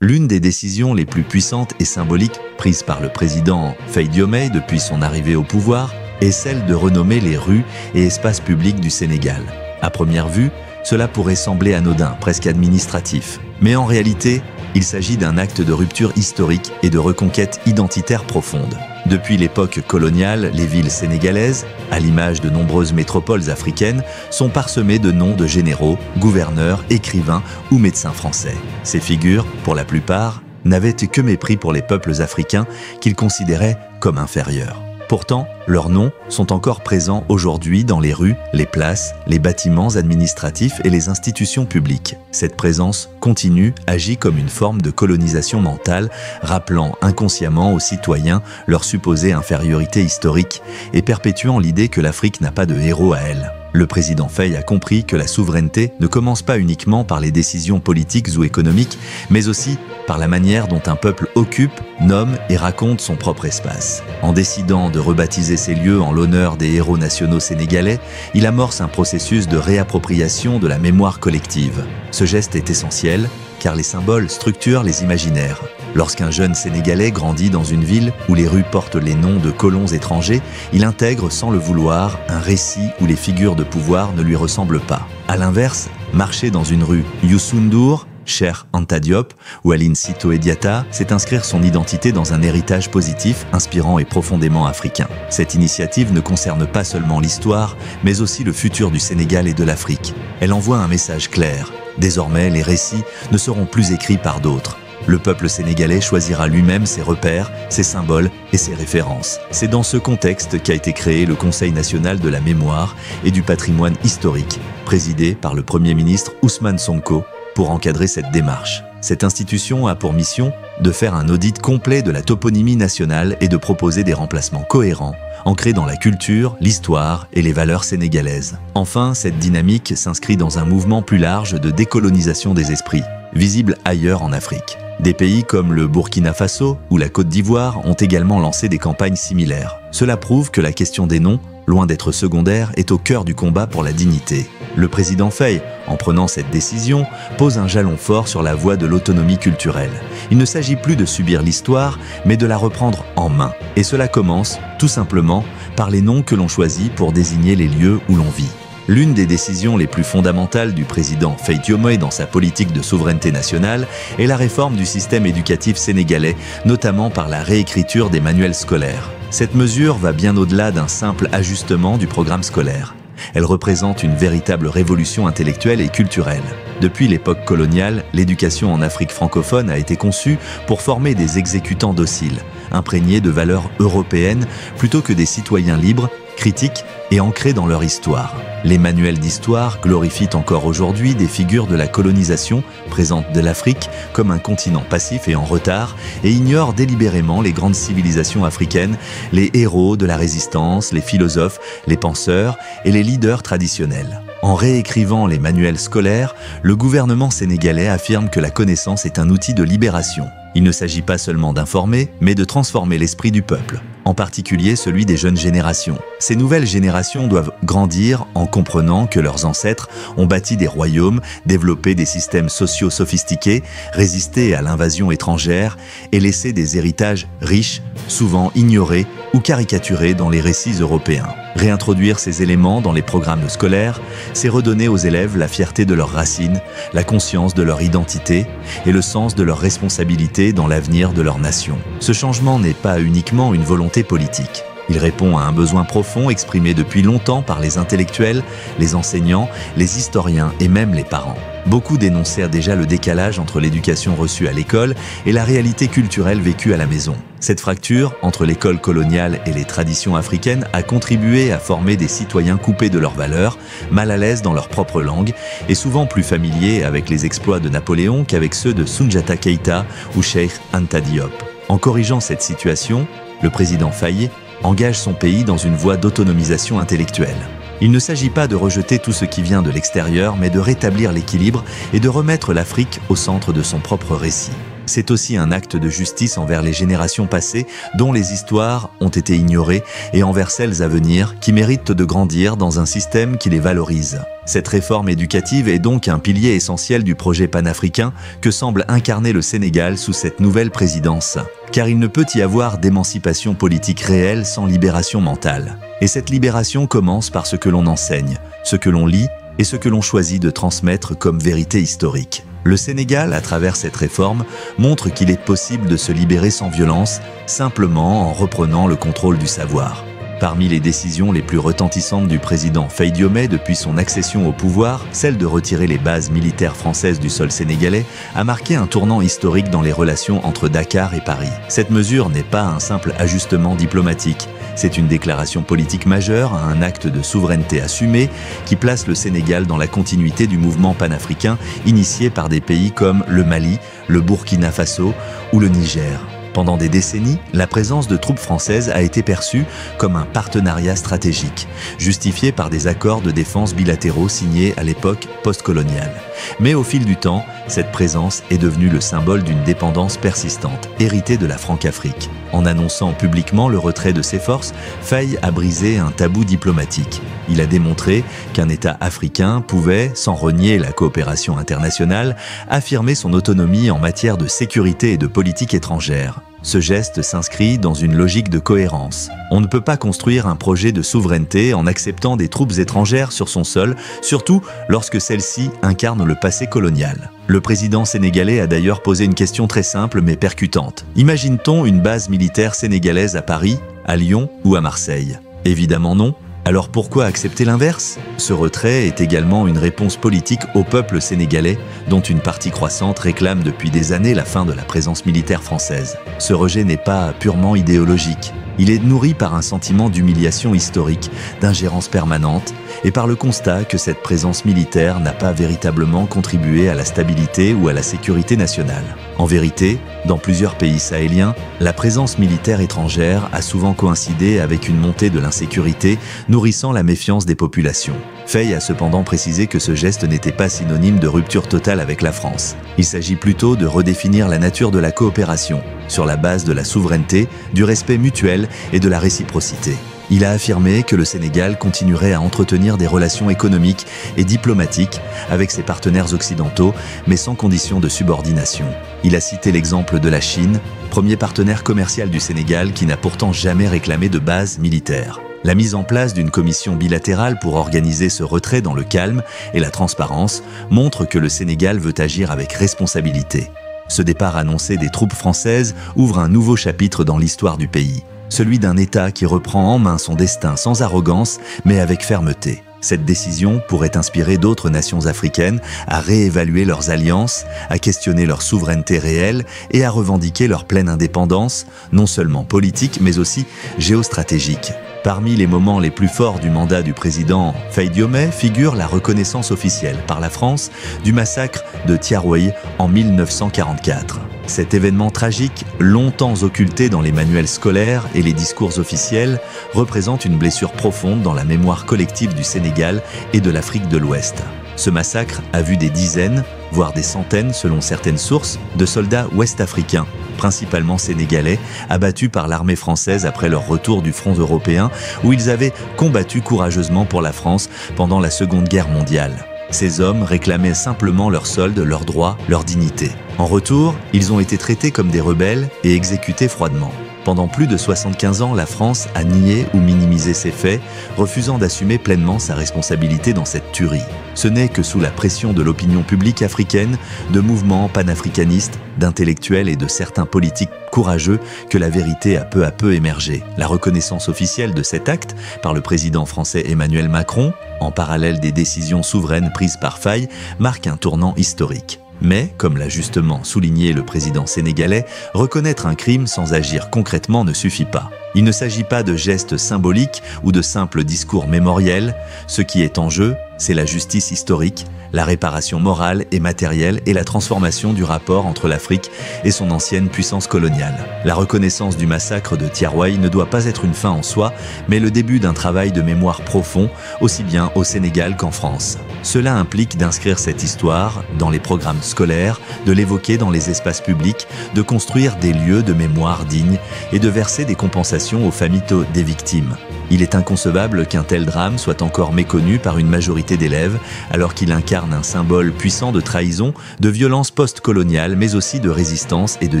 L'une des décisions les plus puissantes et symboliques prises par le président Faye Diomey depuis son arrivée au pouvoir est celle de renommer les rues et espaces publics du Sénégal. À première vue, cela pourrait sembler anodin, presque administratif. Mais en réalité, il s'agit d'un acte de rupture historique et de reconquête identitaire profonde. Depuis l'époque coloniale, les villes sénégalaises, à l'image de nombreuses métropoles africaines, sont parsemées de noms de généraux, gouverneurs, écrivains ou médecins français. Ces figures, pour la plupart, n'avaient que mépris pour les peuples africains qu'ils considéraient comme inférieurs. Pourtant, leurs noms sont encore présents aujourd'hui dans les rues, les places, les bâtiments administratifs et les institutions publiques. Cette présence continue agit comme une forme de colonisation mentale, rappelant inconsciemment aux citoyens leur supposée infériorité historique et perpétuant l'idée que l'Afrique n'a pas de héros à elle. Le président Faye a compris que la souveraineté ne commence pas uniquement par les décisions politiques ou économiques, mais aussi par la manière dont un peuple occupe, nomme et raconte son propre espace. En décidant de rebaptiser ces lieux en l'honneur des héros nationaux sénégalais, il amorce un processus de réappropriation de la mémoire collective. Ce geste est essentiel, car les symboles structurent les imaginaires. Lorsqu'un jeune Sénégalais grandit dans une ville où les rues portent les noms de colons étrangers, il intègre sans le vouloir un récit où les figures de pouvoir ne lui ressemblent pas. À l'inverse, marcher dans une rue Youssou N'Dour, Cheikh Anta Diop ou Aline Sitoé Diatta, c'est inscrire son identité dans un héritage positif, inspirant et profondément africain. Cette initiative ne concerne pas seulement l'histoire, mais aussi le futur du Sénégal et de l'Afrique. Elle envoie un message clair. Désormais, les récits ne seront plus écrits par d'autres. Le peuple sénégalais choisira lui-même ses repères, ses symboles et ses références. C'est dans ce contexte qu'a été créé le Conseil national de la mémoire et du patrimoine historique, présidé par le Premier ministre Ousmane Sonko, pour encadrer cette démarche. Cette institution a pour mission de faire un audit complet de la toponymie nationale et de proposer des remplacements cohérents, ancrés dans la culture, l'histoire et les valeurs sénégalaises. Enfin, cette dynamique s'inscrit dans un mouvement plus large de décolonisation des esprits, visible ailleurs en Afrique. Des pays comme le Burkina Faso ou la Côte d'Ivoire ont également lancé des campagnes similaires. Cela prouve que la question des noms, loin d'être secondaire, est au cœur du combat pour la dignité. Le président Faye, en prenant cette décision, pose un jalon fort sur la voie de l'autonomie culturelle. Il ne s'agit plus de subir l'histoire, mais de la reprendre en main. Et cela commence, tout simplement, par les noms que l'on choisit pour désigner les lieux où l'on vit. L'une des décisions les plus fondamentales du président Faye Diomey dans sa politique de souveraineté nationale est la réforme du système éducatif sénégalais, notamment par la réécriture des manuels scolaires. Cette mesure va bien au-delà d'un simple ajustement du programme scolaire. Elle représente une véritable révolution intellectuelle et culturelle. Depuis l'époque coloniale, l'éducation en Afrique francophone a été conçue pour former des exécutants dociles, imprégnés de valeurs européennes plutôt que des citoyens libres, critiques et ancrés dans leur histoire. Les manuels d'histoire glorifient encore aujourd'hui des figures de la colonisation présentes de l'Afrique comme un continent passif et en retard et ignorent délibérément les grandes civilisations africaines, les héros de la résistance, les philosophes, les penseurs et les leaders traditionnels. En réécrivant les manuels scolaires, le gouvernement sénégalais affirme que la connaissance est un outil de libération. Il ne s'agit pas seulement d'informer, mais de transformer l'esprit du peuple, en particulier celui des jeunes générations. Ces nouvelles générations doivent grandir en comprenant que leurs ancêtres ont bâti des royaumes, développé des systèmes sociaux sophistiqués, résisté à l'invasion étrangère et laissé des héritages riches, souvent ignorés ou caricaturés dans les récits européens. Réintroduire ces éléments dans les programmes scolaires, c'est redonner aux élèves la fierté de leurs racines, la conscience de leur identité et le sens de leur responsabilité dans l'avenir de leur nation. Ce changement n'est pas uniquement une volonté politique. Il répond à un besoin profond exprimé depuis longtemps par les intellectuels, les enseignants, les historiens et même les parents. Beaucoup dénoncèrent déjà le décalage entre l'éducation reçue à l'école et la réalité culturelle vécue à la maison. Cette fracture entre l'école coloniale et les traditions africaines a contribué à former des citoyens coupés de leurs valeurs, mal à l'aise dans leur propre langue et souvent plus familiers avec les exploits de Napoléon qu'avec ceux de Soundiata Keïta ou Cheikh Anta Diop. En corrigeant cette situation, le président Faye engage son pays dans une voie d'autonomisation intellectuelle. Il ne s'agit pas de rejeter tout ce qui vient de l'extérieur, mais de rétablir l'équilibre et de remettre l'Afrique au centre de son propre récit. C'est aussi un acte de justice envers les générations passées dont les histoires ont été ignorées et envers celles à venir qui méritent de grandir dans un système qui les valorise. Cette réforme éducative est donc un pilier essentiel du projet panafricain que semble incarner le Sénégal sous cette nouvelle présidence. Car il ne peut y avoir d'émancipation politique réelle sans libération mentale. Et cette libération commence par ce que l'on enseigne, ce que l'on lit et ce que l'on choisit de transmettre comme vérité historique. Le Sénégal, à travers cette réforme, montre qu'il est possible de se libérer sans violence, simplement en reprenant le contrôle du savoir. Parmi les décisions les plus retentissantes du président Faye Diomé depuis son accession au pouvoir, celle de retirer les bases militaires françaises du sol sénégalais a marqué un tournant historique dans les relations entre Dakar et Paris. Cette mesure n'est pas un simple ajustement diplomatique, c'est une déclaration politique majeure, un acte de souveraineté assumé qui place le Sénégal dans la continuité du mouvement panafricain initié par des pays comme le Mali, le Burkina Faso ou le Niger. Pendant des décennies, la présence de troupes françaises a été perçue comme un partenariat stratégique, justifié par des accords de défense bilatéraux signés à l'époque postcoloniale. Mais au fil du temps, cette présence est devenue le symbole d'une dépendance persistante, héritée de la Franc-Afrique. En annonçant publiquement le retrait de ses forces, Faye a brisé un tabou diplomatique. Il a démontré qu'un État africain pouvait, sans renier la coopération internationale, affirmer son autonomie en matière de sécurité et de politique étrangère. Ce geste s'inscrit dans une logique de cohérence. On ne peut pas construire un projet de souveraineté en acceptant des troupes étrangères sur son sol, surtout lorsque celles-ci incarnent le passé colonial. Le président sénégalais a d'ailleurs posé une question très simple mais percutante. Imagine-t-on une base militaire sénégalaise à Paris, à Lyon ou à Marseille? Évidemment non. Alors pourquoi accepter l'inverse? Ce retrait est également une réponse politique au peuple sénégalais, dont une partie croissante réclame depuis des années la fin de la présence militaire française. Ce rejet n'est pas purement idéologique. Il est nourri par un sentiment d'humiliation historique, d'ingérence permanente, et par le constat que cette présence militaire n'a pas véritablement contribué à la stabilité ou à la sécurité nationale. En vérité, dans plusieurs pays sahéliens, la présence militaire étrangère a souvent coïncidé avec une montée de l'insécurité, nourrissant la méfiance des populations. Faye a cependant précisé que ce geste n'était pas synonyme de rupture totale avec la France. Il s'agit plutôt de redéfinir la nature de la coopération, sur la base de la souveraineté, du respect mutuel et de la réciprocité. Il a affirmé que le Sénégal continuerait à entretenir des relations économiques et diplomatiques avec ses partenaires occidentaux, mais sans condition de subordination. Il a cité l'exemple de la Chine, premier partenaire commercial du Sénégal qui n'a pourtant jamais réclamé de base militaire. La mise en place d'une commission bilatérale pour organiser ce retrait dans le calme et la transparence montre que le Sénégal veut agir avec responsabilité. Ce départ annoncé des troupes françaises ouvre un nouveau chapitre dans l'histoire du pays, celui d'un État qui reprend en main son destin sans arrogance, mais avec fermeté. Cette décision pourrait inspirer d'autres nations africaines à réévaluer leurs alliances, à questionner leur souveraineté réelle et à revendiquer leur pleine indépendance, non seulement politique, mais aussi géostratégique. Parmi les moments les plus forts du mandat du président Faye Diomé figure la reconnaissance officielle par la France du massacre de Thiaroye en 1944. Cet événement tragique, longtemps occulté dans les manuels scolaires et les discours officiels, représente une blessure profonde dans la mémoire collective du Sénégal et de l'Afrique de l'Ouest. Ce massacre a vu des dizaines, voire des centaines selon certaines sources, de soldats ouest-africains, principalement sénégalais, abattus par l'armée française après leur retour du front européen où ils avaient combattu courageusement pour la France pendant la Seconde Guerre mondiale. Ces hommes réclamaient simplement leur solde, leurs droits, leur dignité. En retour, ils ont été traités comme des rebelles et exécutés froidement. Pendant plus de 75 ans, la France a nié ou minimisé ces faits, refusant d'assumer pleinement sa responsabilité dans cette tuerie. Ce n'est que sous la pression de l'opinion publique africaine, de mouvements panafricanistes, d'intellectuels et de certains politiques courageux que la vérité a peu à peu émergé. La reconnaissance officielle de cet acte par le président français Emmanuel Macron, en parallèle des décisions souveraines prises par Faye, marque un tournant historique. Mais, comme l'a justement souligné le président sénégalais, reconnaître un crime sans agir concrètement ne suffit pas. Il ne s'agit pas de gestes symboliques ou de simples discours mémoriels. Ce qui est en jeu, c'est la justice historique, la réparation morale et matérielle et la transformation du rapport entre l'Afrique et son ancienne puissance coloniale. La reconnaissance du massacre de Thiaroye ne doit pas être une fin en soi, mais le début d'un travail de mémoire profond, aussi bien au Sénégal qu'en France. Cela implique d'inscrire cette histoire dans les programmes scolaires, de l'évoquer dans les espaces publics, de construire des lieux de mémoire dignes et de verser des compensations aux familles des victimes. Il est inconcevable qu'un tel drame soit encore méconnu par une majorité d'élèves, alors qu'il incarne un symbole puissant de trahison, de violence post-coloniale, mais aussi de résistance et de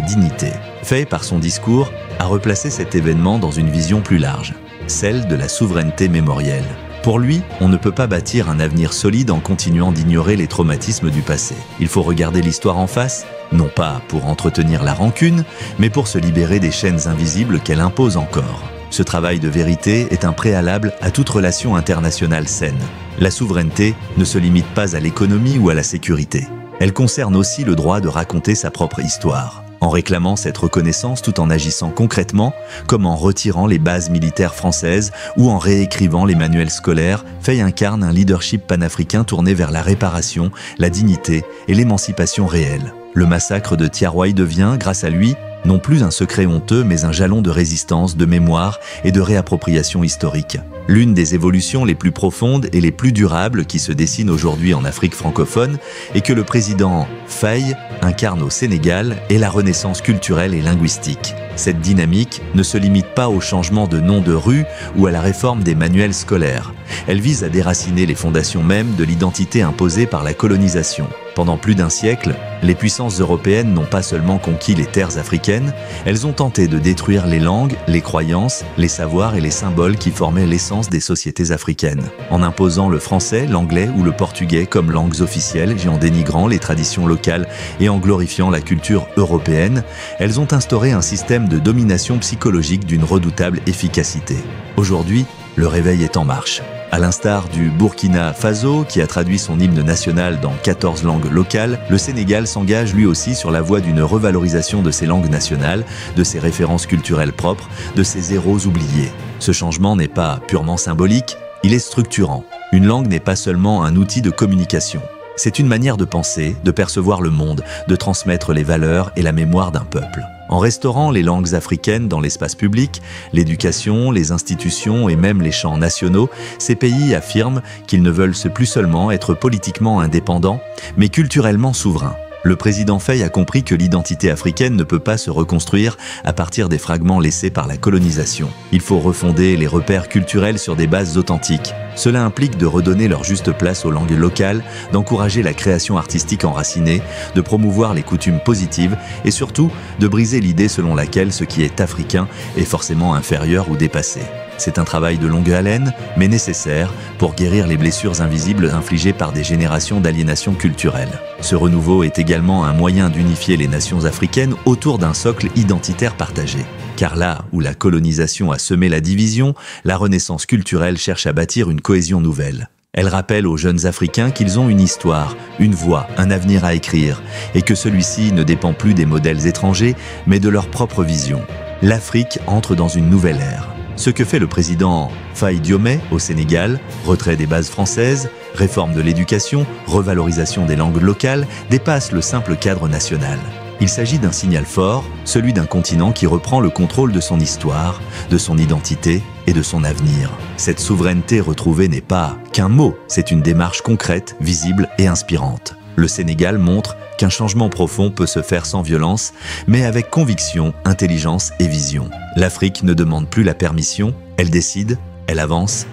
dignité. Faye, par son discours, a replacé cet événement dans une vision plus large, celle de la souveraineté mémorielle. Pour lui, on ne peut pas bâtir un avenir solide en continuant d'ignorer les traumatismes du passé. Il faut regarder l'histoire en face, non pas pour entretenir la rancune, mais pour se libérer des chaînes invisibles qu'elle impose encore. Ce travail de vérité est un préalable à toute relation internationale saine. La souveraineté ne se limite pas à l'économie ou à la sécurité. Elle concerne aussi le droit de raconter sa propre histoire. En réclamant cette reconnaissance tout en agissant concrètement, comme en retirant les bases militaires françaises ou en réécrivant les manuels scolaires, Faye incarne un leadership panafricain tourné vers la réparation, la dignité et l'émancipation réelle. Le massacre de Thiaroye devient, grâce à lui, non plus un secret honteux, mais un jalon de résistance, de mémoire et de réappropriation historique. L'une des évolutions les plus profondes et les plus durables qui se dessinent aujourd'hui en Afrique francophone et que le président Faye incarne au Sénégal est la renaissance culturelle et linguistique. Cette dynamique ne se limite pas au changement de nom de rue ou à la réforme des manuels scolaires. Elle vise à déraciner les fondations mêmes de l'identité imposée par la colonisation. Pendant plus d'un siècle, les puissances européennes n'ont pas seulement conquis les terres africaines, elles ont tenté de détruire les langues, les croyances, les savoirs et les symboles qui formaient l'essence des sociétés africaines. En imposant le français, l'anglais ou le portugais comme langues officielles et en dénigrant les traditions locales et en glorifiant la culture européenne, elles ont instauré un système de domination psychologique d'une redoutable efficacité. Aujourd'hui, le réveil est en marche. À l'instar du Burkina Faso, qui a traduit son hymne national dans 14 langues locales, le Sénégal s'engage lui aussi sur la voie d'une revalorisation de ses langues nationales, de ses références culturelles propres, de ses héros oubliés. Ce changement n'est pas purement symbolique, il est structurant. Une langue n'est pas seulement un outil de communication. C'est une manière de penser, de percevoir le monde, de transmettre les valeurs et la mémoire d'un peuple. En restaurant les langues africaines dans l'espace public, l'éducation, les institutions et même les chants nationaux, ces pays affirment qu'ils ne veulent plus seulement être politiquement indépendants, mais culturellement souverains. Le président Faye a compris que l'identité africaine ne peut pas se reconstruire à partir des fragments laissés par la colonisation. Il faut refonder les repères culturels sur des bases authentiques. Cela implique de redonner leur juste place aux langues locales, d'encourager la création artistique enracinée, de promouvoir les coutumes positives et surtout de briser l'idée selon laquelle ce qui est africain est forcément inférieur ou dépassé. C'est un travail de longue haleine, mais nécessaire pour guérir les blessures invisibles infligées par des générations d'aliénation culturelle. Ce renouveau est également un moyen d'unifier les nations africaines autour d'un socle identitaire partagé. Car là où la colonisation a semé la division, la renaissance culturelle cherche à bâtir une cohésion nouvelle. Elle rappelle aux jeunes Africains qu'ils ont une histoire, une voix, un avenir à écrire, et que celui-ci ne dépend plus des modèles étrangers, mais de leur propre vision. L'Afrique entre dans une nouvelle ère. Ce que fait le président Faye Diome au Sénégal, retrait des bases françaises, réforme de l'éducation, revalorisation des langues locales, dépasse le simple cadre national. Il s'agit d'un signal fort, celui d'un continent qui reprend le contrôle de son histoire, de son identité et de son avenir. Cette souveraineté retrouvée n'est pas qu'un mot, c'est une démarche concrète, visible et inspirante. Le Sénégal montre qu'un changement profond peut se faire sans violence, mais avec conviction, intelligence et vision. L'Afrique ne demande plus la permission, elle décide, elle avance